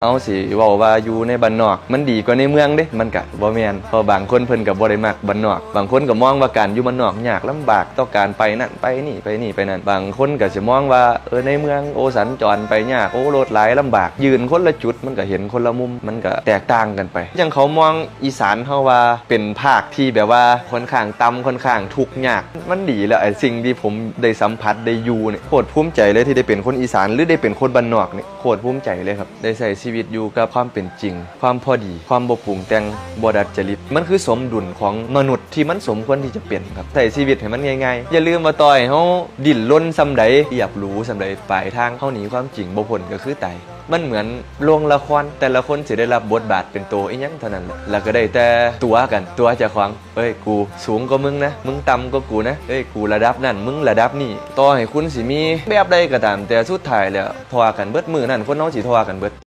เอาสิเว้าว่าอยู่ในบ้านนอกมันดีกว่าในเมืองเด้มันก็บ่แม่นเพราะบางคนเพิ่นก็บ่ได้มักบ้านนอกบางคนก็มองว่าการอยู่บ้านนอกยากลำบากต่อการไปนั่นไปนี่ไปนี่ไปนั่นบางคนก็สิมองว่าในเมืองโอสัญจรไปยากโอ้รถหลายลำบากยืนคนละจุดมันก็เห็นคนละมุมมันก็แตกต่างกันไปอย่างเขามองอีสานเฮาว่าเป็นภาคที่แบบว่าค่อนข้างต่ำค่อนข้างทุกข์ยากมันดีแล้วไอ้สิ่งที่ผมได้สัมผัสได้อยู่เนี่ยโคตรภูมิใจเลยที่ได้เป็นคนอีสานหรือได้เป็นคนบ้านนอกเนี่ยโคตรภูมิใจเลยครับได้ใช้ชีวิตอยู่กับความเป็นจริงความพอดีความบ่ปรุงแต่งบ่ดัดจริตมันคือสมดุลของมนุษย์ที่มันสมควรที่จะเป็นครับใช้ชีวิตให้มันง่ายๆอย่าลืมว่าต่อยเฮาดิ้นรนซำใดอยากรู้ซำใดปลายทางเฮาหนีความจริงบ่พ้นก็คือตายมันเหมือนโรงละครแต่ละคนสิได้รับบทบาทเป็นตัวอีหยังเท่านั้นแหละแล้วก็ได้แต่ตัวกันตัวเจ้าของกูสูงกว่ามึงนะมึงต่ำกว่ากูนะกูระดับนั่นมึงระดับนี่ต่อให้คุณสิมีแบบใดก็ตามแต่สุดท้ายแล้วทอกันเบิดมื้อนั้นคนเฮาสิทอกันเบิด